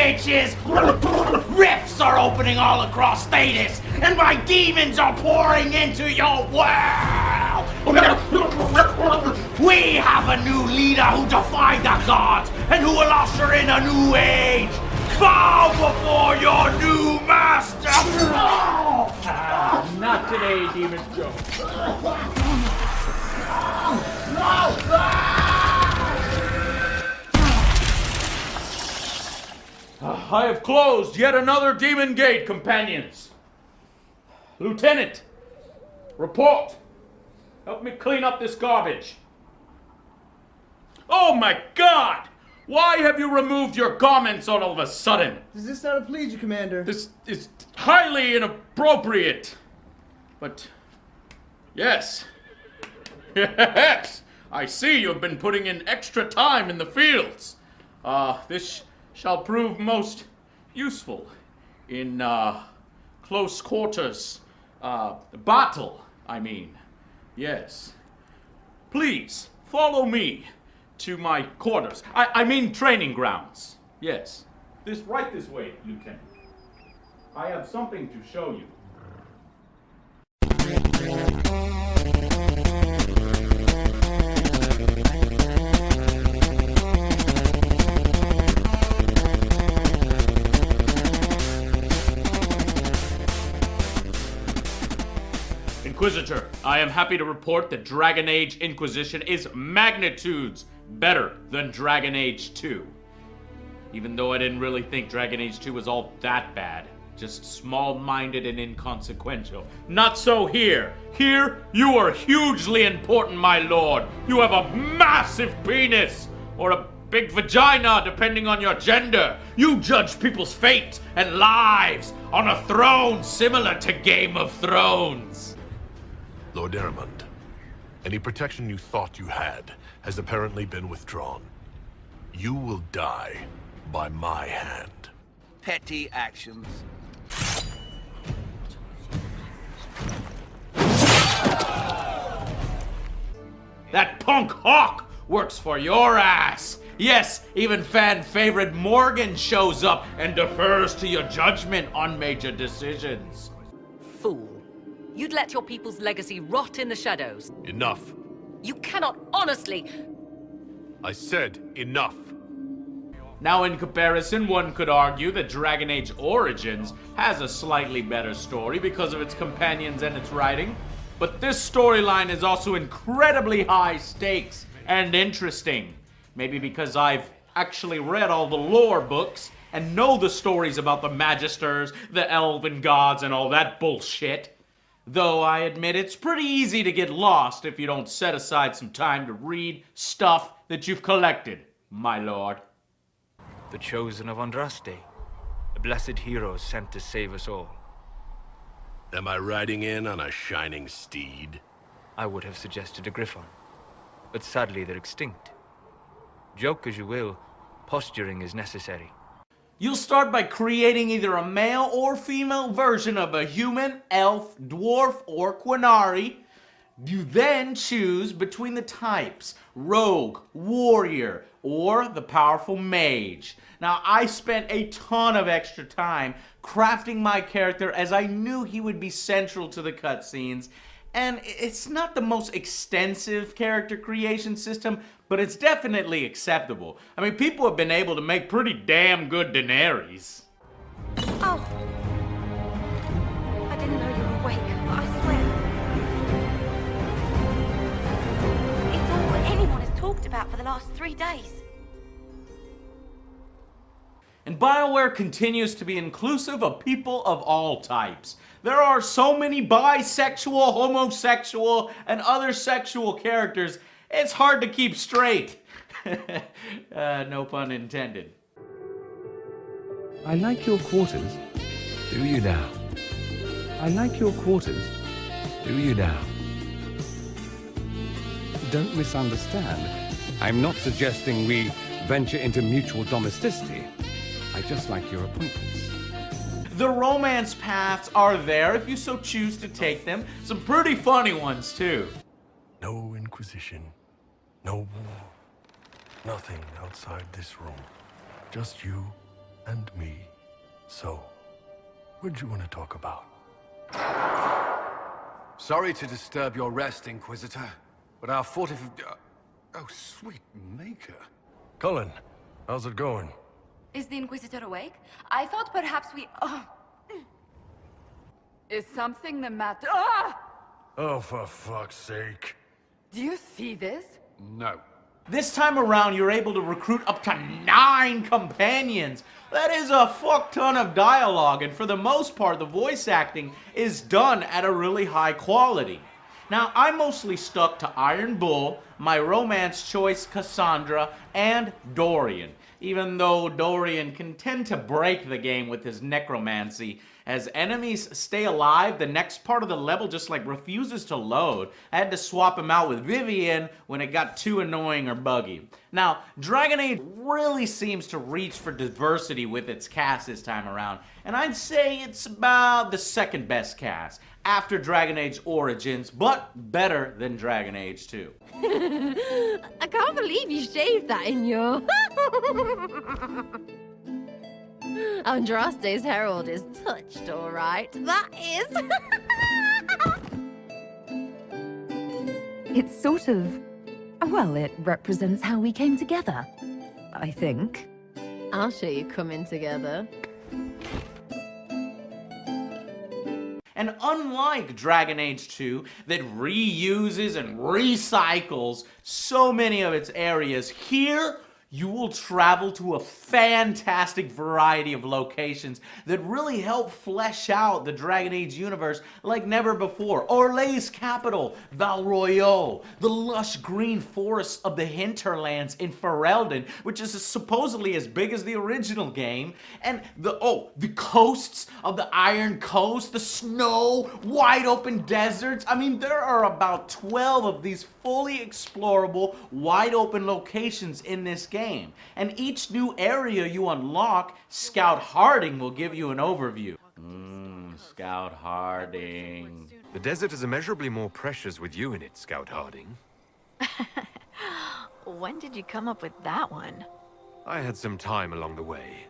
bitches! Rifts are opening all across Thetis, and my demons are pouring into your world! We have a new leader who defied the gods, and who will usher in a new age! Bow before your new master! Not today, Demon Joe. I have closed yet another demon gate, companions. Lieutenant, report. Help me clean up this garbage. Oh my God! Why have you removed your garments all of a sudden? Does this not please you, Commander? This is highly inappropriate. But, yes. Yes! I see you've been putting in extra time in the fields. This shall prove most useful in, close quarters, battle, I mean. Yes. Please, follow me to my quarters. I mean training grounds. Yes. Right this way, Lieutenant. I have something to show you. Inquisitor, I am happy to report that Dragon Age Inquisition is magnitudes better than Dragon Age 2. Even though I didn't really think Dragon Age 2 was all that bad. Just small-minded and inconsequential. Not so here. Here, you are hugely important, my lord. You have a massive penis, or a big vagina, depending on your gender. You judge people's fate and lives on a throne similar to Game of Thrones. Lord Eramund, any protection you thought you had has apparently been withdrawn. You will die by my hand. Petty actions. That punk Hawk works for your ass. Yes, even fan favorite Morgan shows up and defers to your judgment on major decisions. Fool. You'd let your people's legacy rot in the shadows. Enough. You cannot honestly... I said enough. Now, in comparison, one could argue that Dragon Age Origins has a slightly better story because of its companions and its writing. But this storyline is also incredibly high stakes and interesting. Maybe because I've actually read all the lore books and know the stories about the Magisters, the Elven gods, and all that bullshit. Though I admit it's pretty easy to get lost if you don't set aside some time to read stuff that you've collected, my lord. The chosen of Andraste, a blessed hero sent to save us all. Am I riding in on a shining steed? I would have suggested a griffon, but sadly they're extinct. Joke as you will, posturing is necessary. You'll start by creating either a male or female version of a human, elf, dwarf, or Quinari. You then choose between the types, rogue, warrior, or the powerful mage. Now, I spent a ton of extra time crafting my character as I knew he would be central to the cutscenes. And it's not the most extensive character creation system, but it's definitely acceptable. I mean, people have been able to make pretty damn good Daenerys. Oh. I didn't know you were awake, I swear. It's all anyone has talked about for the last 3 days. And BioWare continues to be inclusive of people of all types. There are so many bisexual, homosexual, and other sexual characters, it's hard to keep straight. No pun intended. I like your quarters. Do you now? I like your quarters. Do you now? Don't misunderstand. I'm not suggesting we venture into mutual domesticity. I just like your appointments. The romance paths are there if you so choose to take them. Some pretty funny ones, too. No Inquisition. No war. Nothing outside this room. Just you and me. So, what do you want to talk about? Sorry to disturb your rest, Inquisitor, but our oh, sweet maker. Cullen, how's it going? Is the Inquisitor awake? I thought perhaps we... Oh. Is something the matter? Ah! Oh, for fuck's sake. Do you see this? No. This time around, you're able to recruit up to 9 companions. That is a fuck ton of dialogue, and for the most part, the voice acting is done at a really high quality. Now, I mostly stuck to Iron Bull, my romance choice Cassandra, and Dorian, even though Dorian can tend to break the game with his necromancy. As enemies stay alive, the next part of the level just like refuses to load. I had to swap him out with Vivian when it got too annoying or buggy. Now, Dragon Age really seems to reach for diversity with its cast this time around, and I'd say it's about the second best cast after Dragon Age Origins, but better than Dragon Age 2. I can't believe you shaved that in your... Andraste's herald is touched, all right. That is. It's sort of... Well, it represents how we came together, I think. I'll show you coming together. And unlike Dragon Age 2, that reuses and recycles so many of its areas, here you will travel to a fantastic variety of locations that really help flesh out the Dragon Age universe like never before. Orlais' capital, Val Royeaux, the lush green forests of the hinterlands in Ferelden, which is supposedly as big as the original game, and the coasts of the Iron Coast, the snow, wide open deserts. I mean, there are about 12 of these fully explorable, wide open locations in this game. And each new area you unlock, Scout Harding will give you an overview. Scout Harding. The desert is immeasurably more precious with you in it, Scout Harding. When did you come up with that one? I had some time along the way.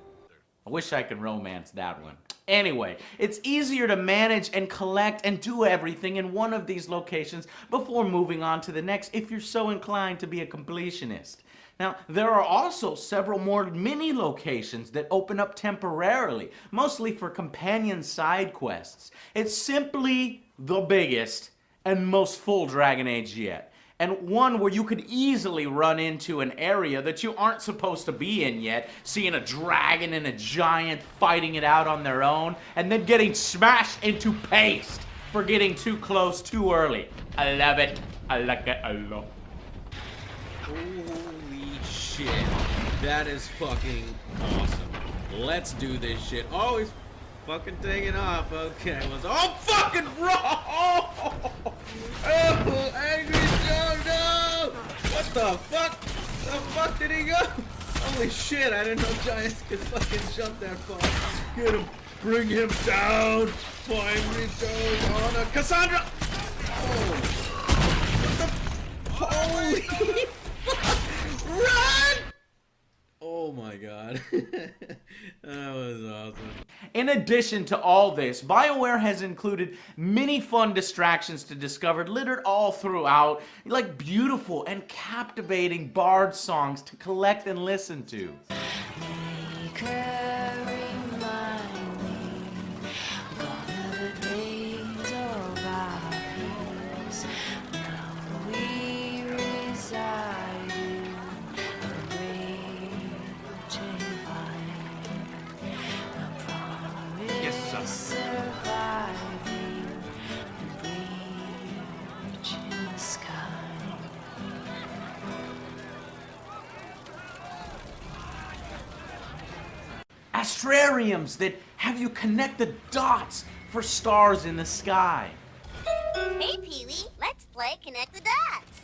I wish I could romance that one. Anyway, it's easier to manage and collect and do everything in one of these locations before moving on to the next if you're so inclined to be a completionist. Now, there are also several more mini locations that open up temporarily, mostly for companion side quests. It's simply the biggest and most full Dragon Age yet, and one where you could easily run into an area that you aren't supposed to be in yet, seeing a dragon and a giant fighting it out on their own, and then getting smashed into paste for getting too close too early. I love it. I like it a lot. Holy shit. That is fucking awesome. Let's do this shit. Oh, he's fucking taking off. Okay. Oh, fucking bro! Oh, Angry Joe, no! What the fuck? The fuck did he go? Holy shit, I didn't know giants could fucking jump that far. Get him. Bring him down. For Angry Joe's honor. Cassandra! Oh. What the? Holy fuck! Run! Oh my god. That was awesome. In addition to all this, BioWare has included many fun distractions to discover littered all throughout, like beautiful and captivating bard songs to collect and listen to. Astrariums that have you connect the dots for stars in the sky. Hey, Pee-wee, let's play Connect the Dots.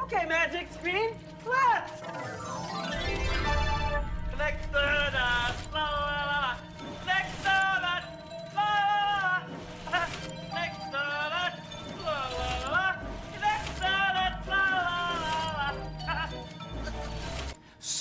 Okay, magic screen, let's! Connect the dots, la la la. Connect the dots, la la la. Connect the dots, la la la. Connect the dots, la la la.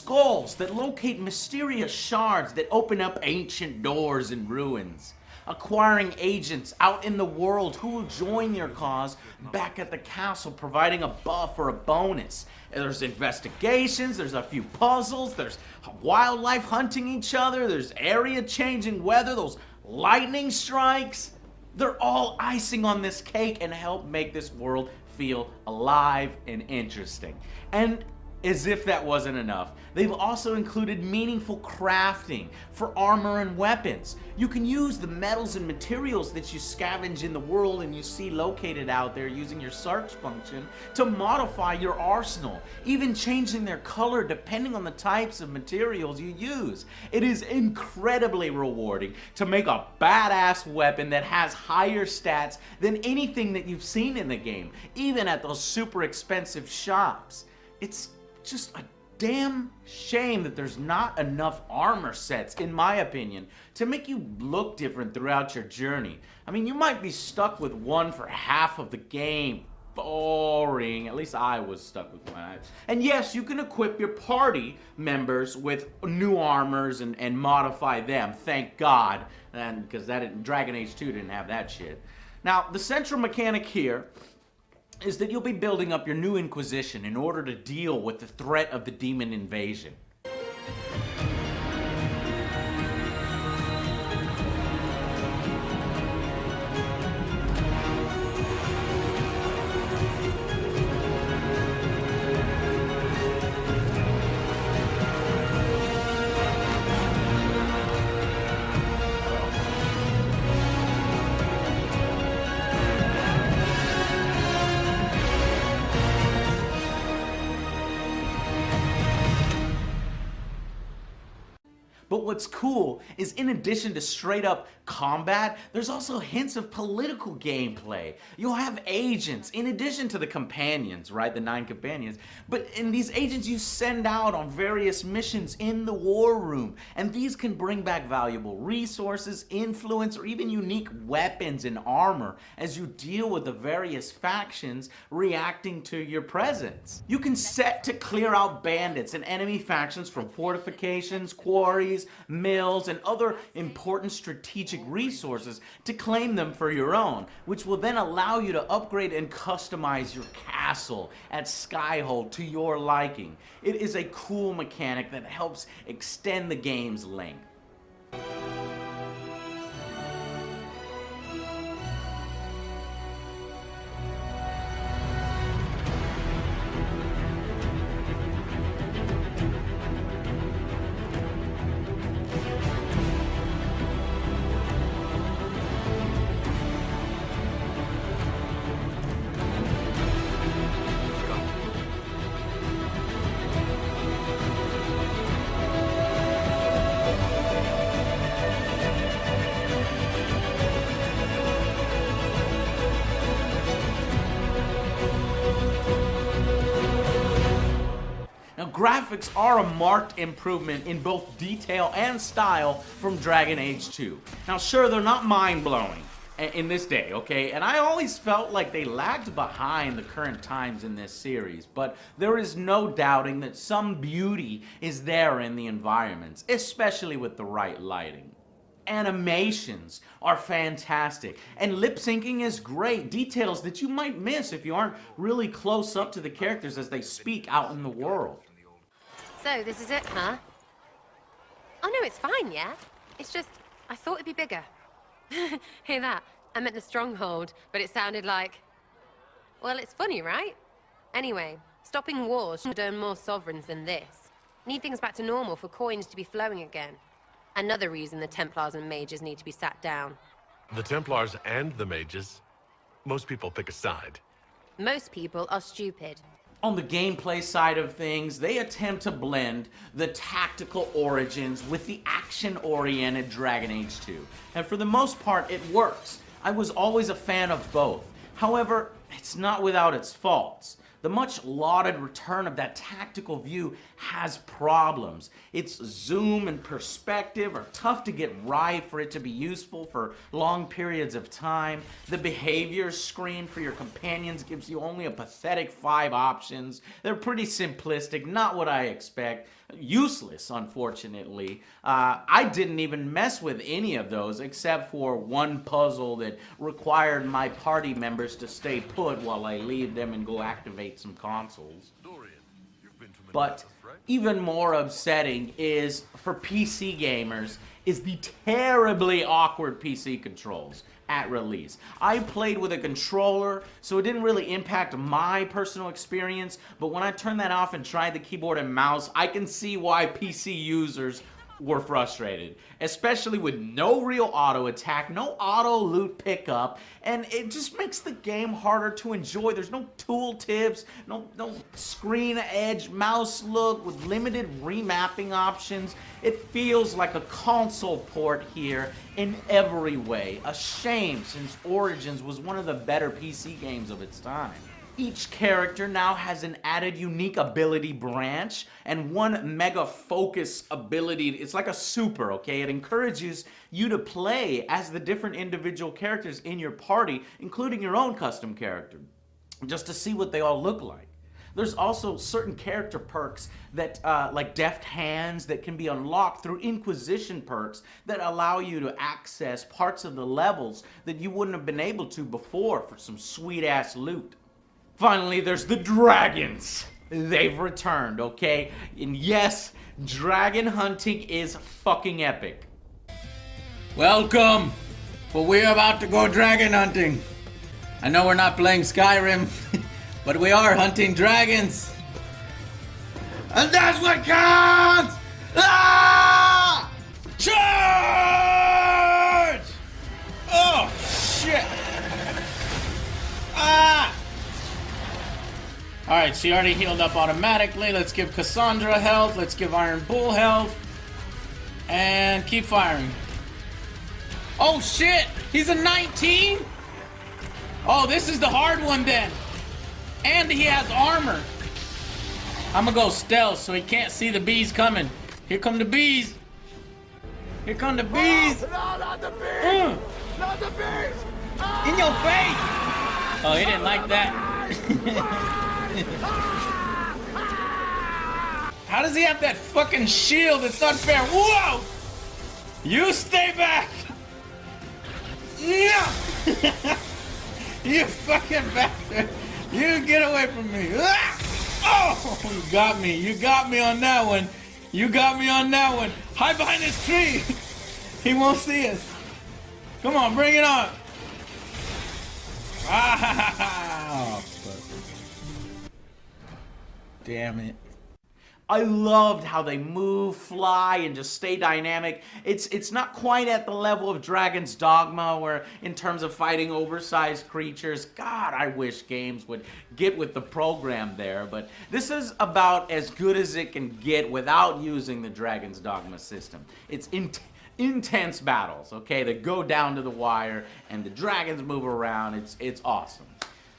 skulls that locate mysterious shards that open up ancient doors and ruins. Acquiring agents out in the world who will join your cause back at the castle, providing a buff or a bonus. There's investigations, there's a few puzzles, there's wildlife hunting each other, there's area changing weather, those lightning strikes. They're all icing on this cake and help make this world feel alive and interesting. And as if that wasn't enough, they've also included meaningful crafting for armor and weapons. You can use the metals and materials that you scavenge in the world and you see located out there using your search function to modify your arsenal, even changing their color depending on the types of materials you use. It is incredibly rewarding to make a badass weapon that has higher stats than anything that you've seen in the game, even at those super expensive shops. It's just a damn shame that there's not enough armor sets, in my opinion, to make you look different throughout your journey. I mean, you might be stuck with one for half of the game. Boring. At least I was stuck with one. And yes, you can equip your party members with new armors and modify them, thank God. And because Dragon Age 2 didn't have that shit. Now, the central mechanic here is that you'll be building up your new Inquisition in order to deal with the threat of the demon invasion. But what's cool is in addition to straight up combat, there's also hints of political gameplay. You'll have agents in addition to the companions, right? The 9 companions. But in these agents you send out on various missions in the war room. And these can bring back valuable resources, influence, or even unique weapons and armor as you deal with the various factions reacting to your presence. You can set to clear out bandits and enemy factions from fortifications, quarries, mills, and other important strategic resources to claim them for your own, which will then allow you to upgrade and customize your castle at Skyhold to your liking. It is a cool mechanic that helps extend the game's length. Graphics are a marked improvement in both detail and style from Dragon Age 2. Now sure, they're not mind-blowing in this day, okay? And I always felt like they lagged behind the current times in this series, but there is no doubting that some beauty is there in the environments, especially with the right lighting. Animations are fantastic, and lip syncing is great, details that you might miss if you aren't really close up to the characters as they speak out in the world. So, this is it, huh? Oh no, it's fine, yeah? It's just, I thought it'd be bigger. Hear that? I meant the stronghold, but it sounded like... Well, it's funny, right? Anyway, stopping wars should earn more sovereigns than this. Need things back to normal for coins to be flowing again. Another reason the Templars and mages need to be sat down. The Templars and the mages? Most people pick a side. Most people are stupid. On the gameplay side of things, they attempt to blend the tactical origins with the action-oriented Dragon Age 2. And for the most part, it works. I was always a fan of both. However, it's not without its faults. The much lauded return of that tactical view has problems. Its zoom and perspective are tough to get right for it to be useful for long periods of time. The behavior screen for your companions gives you only a pathetic 5 options. They're pretty simplistic, not what I expect. Useless, unfortunately. I didn't even mess with any of those except for one puzzle that required my party members to stay put while I leave them and go activate some consoles. But even more upsetting is, for PC gamers, is the terribly awkward PC controls at release. I played with a controller, so it didn't really impact my personal experience, but when I turned that off and tried the keyboard and mouse, I can see why PC users were frustrated, especially with no real auto attack, no auto loot pickup, and it just makes the game harder to enjoy. There's no tool tips, no screen edge mouse look with limited remapping options. It feels like a console port here in every way. A shame, since Origins was one of the better PC games of its time. Each character now has an added unique ability branch and one mega focus ability. It's like a super, okay? It encourages you to play as the different individual characters in your party, including your own custom character, just to see what they all look like. There's also certain character perks that, like deft hands, that can be unlocked through Inquisition perks that allow you to access parts of the levels that you wouldn't have been able to before for some sweet-ass loot. Finally, there's the dragons. They've returned, okay? And yes, dragon hunting is fucking epic. Welcome, for we're about to go dragon hunting. I know we're not playing Skyrim, but we are hunting dragons. And that's what counts! Ah! Charge! Oh, shit! Ah! Alright, she already healed up automatically. Let's give Cassandra health. Let's give Iron Bull health. And keep firing. Oh shit! He's a 19? Oh, this is the hard one then. And he has armor. I'm gonna go stealth so he can't see the bees coming. Here come the bees. Here come the bees. No, not the bees! Not the bees! In your face! Oh, he didn't like that. How does he have that fucking shield? It's not fair. Whoa! You stay back! Yeah! You fucking bastard! You get away from me! Ah! Oh! You got me. You got me on that one. You got me on that one. Hide behind this tree! He won't see us. Come on, bring it on! Ah! Damn it. I loved how they move, fly, and just stay dynamic. It's not quite at the level of Dragon's Dogma, where in terms of fighting oversized creatures, God, I wish games would get with the program there, but this is about as good as it can get without using the Dragon's Dogma system. It's intense battles, okay, that go down to the wire, and the dragons move around. It's awesome.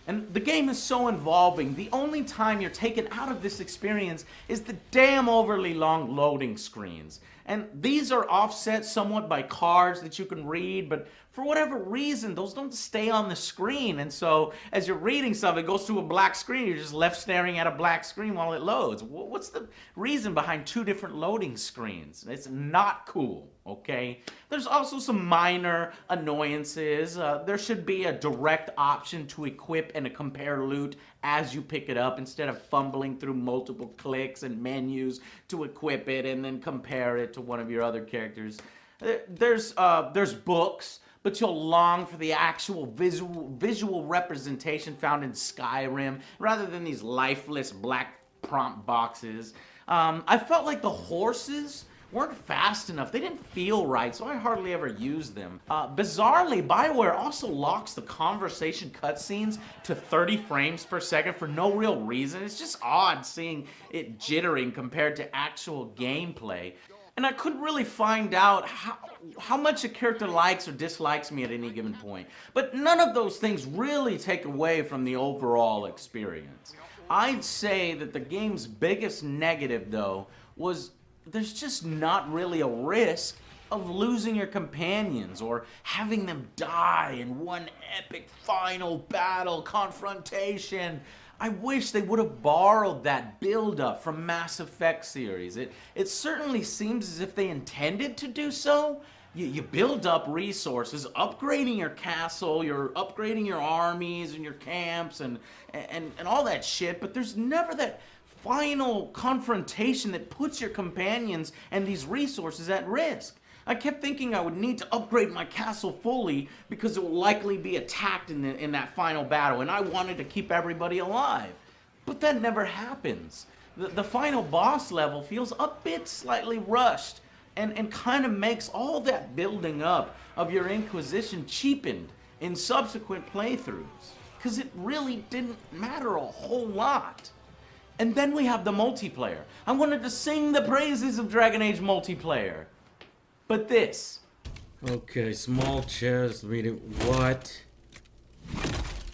And the game is so involving, the only time you're taken out of this experience is the damn overly long loading screens. And these are offset somewhat by cards that you can read, but for whatever reason, those don't stay on the screen. And so as you're reading something, it goes to a black screen, you're just left staring at a black screen while it loads. What's the reason behind 2 different loading screens? It's not cool, okay? There's also some minor annoyances. There should be a direct option to equip and to compare loot as you pick it up, instead of fumbling through multiple clicks and menus to equip it and then compare it to one of your other characters. There's books, but you'll long for the actual visual representation found in Skyrim rather than these lifeless black prompt boxes. I felt like the horses weren't fast enough. They didn't feel right, so I hardly ever used them. Bizarrely, BioWare also locks the conversation cutscenes to 30 frames per second for no real reason. It's just odd seeing it jittering compared to actual gameplay. and I couldn't really find out how much a character likes or dislikes me at any given point. But none of those things really take away from the overall experience. I'd say that the game's biggest negative, though, was there's just not really a risk of losing your companions or having them die in one epic final battle confrontation. I wish they would have borrowed that build-up from Mass Effect series. It certainly seems as if they intended to do so. You build up resources, upgrading your castle, you're upgrading your armies and your camps and all that shit, but there's never that final confrontation that puts your companions and these resources at risk. I kept thinking I would need to upgrade my castle fully because it will likely be attacked in that final battle, and I wanted to keep everybody alive. But that never happens. The final boss level feels a bit slightly rushed, and kind of makes all that building up of your Inquisition cheapened in subsequent playthroughs, because it really didn't matter a whole lot. And then we have the multiplayer. I wanted to sing the praises of Dragon Age multiplayer. But this. Okay, small chairs, reading. What?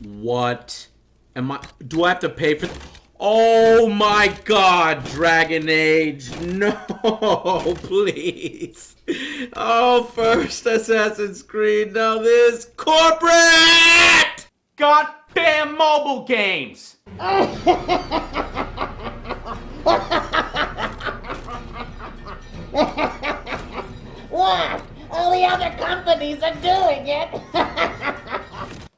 What? Do I have to pay for... Oh my god, Dragon Age. No, please. Oh, first Assassin's Creed, now this. Corporate! Goddamn mobile games! Look, all the other companies are doing it.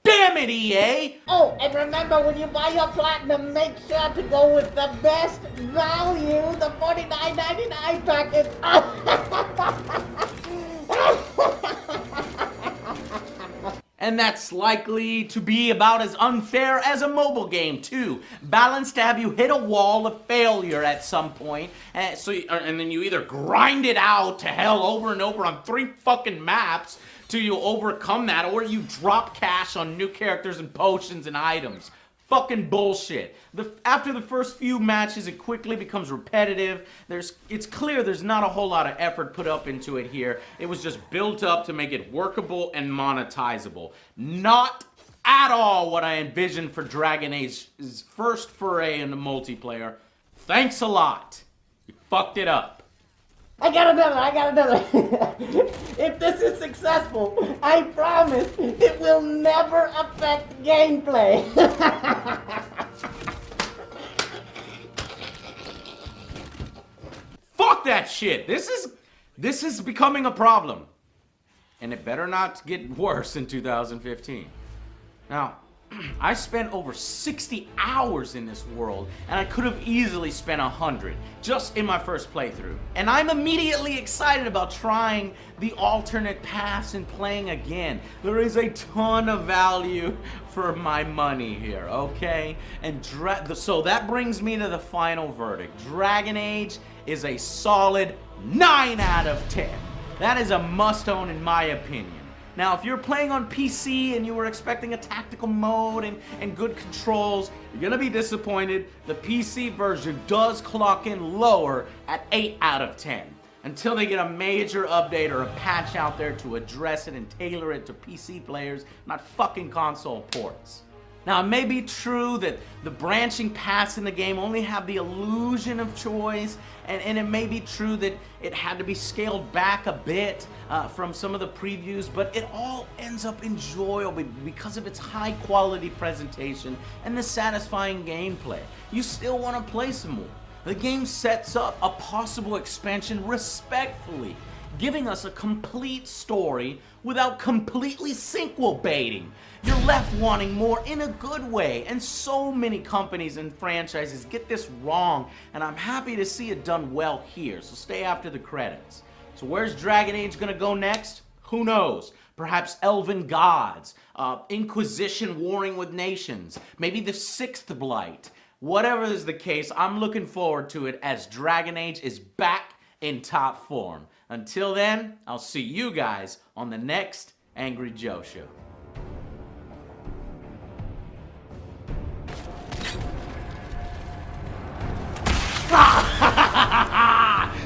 Damn it, EA! Oh, and remember, when you buy your platinum, make sure to go with the best value, the $49.99 package. And that's likely to be about as unfair as a mobile game, too. Balanced to have you hit a wall of failure at some point, and then you either grind it out to hell over and over on 3 fucking maps till you overcome that, or you drop cash on new characters and potions and items. Fucking bullshit. After the first few matches, it quickly becomes repetitive. It's clear there's not a whole lot of effort put up into it here. It was just built up to make it workable and monetizable. Not at all what I envisioned for Dragon Age's first foray into multiplayer. Thanks a lot. You fucked it up. I got another. If this is successful, I promise it will never affect gameplay. Fuck that shit. This is becoming a problem. And it better not get worse in 2015. Now, I spent over 60 hours in this world, and I could have easily spent 100 just in my first playthrough. And I'm immediately excited about trying the alternate paths and playing again. There is a ton of value for my money here, okay? And so that brings me to the final verdict. Dragon Age is a solid 9 out of 10. That is a must-own in my opinion. Now, if you're playing on PC and you were expecting a tactical mode and good controls, you're gonna be disappointed. The PC version does clock in lower at 8 out of 10. Until they get a major update or a patch out there to address it and tailor it to PC players, not fucking console ports. Now, it may be true that the branching paths in the game only have the illusion of choice, and it may be true that it had to be scaled back a bit from some of the previews, but it all ends up enjoyable because of its high-quality presentation and the satisfying gameplay. You still want to play some more. The game sets up a possible expansion respectfully, giving us a complete story without completely sequel baiting. You're left wanting more in a good way, and so many companies and franchises get this wrong, and I'm happy to see it done well here, so stay after the credits. So where's Dragon Age gonna go next? Who knows? Perhaps Elven Gods, Inquisition warring with nations, maybe the 6th Blight. Whatever is the case, I'm looking forward to it as Dragon Age is back in top form. Until then, I'll see you guys on the next Angry Joe Show.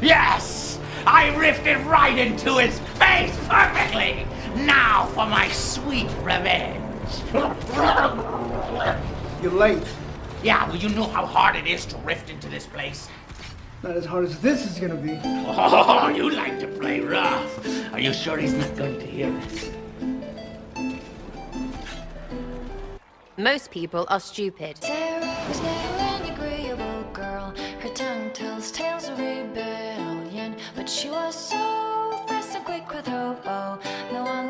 Yes! I drifted right into his face perfectly! Now for my sweet revenge! You're late. Yeah, well, you know how hard it is to rift into this place. Not as hard as this is gonna be. Oh, you like to play rough. Are you sure he's not going to hear us? Most people are stupid. Sarah was never an agreeable girl. Her tongue tells tales of rebellion, but she was so fast and quick with her bow. No one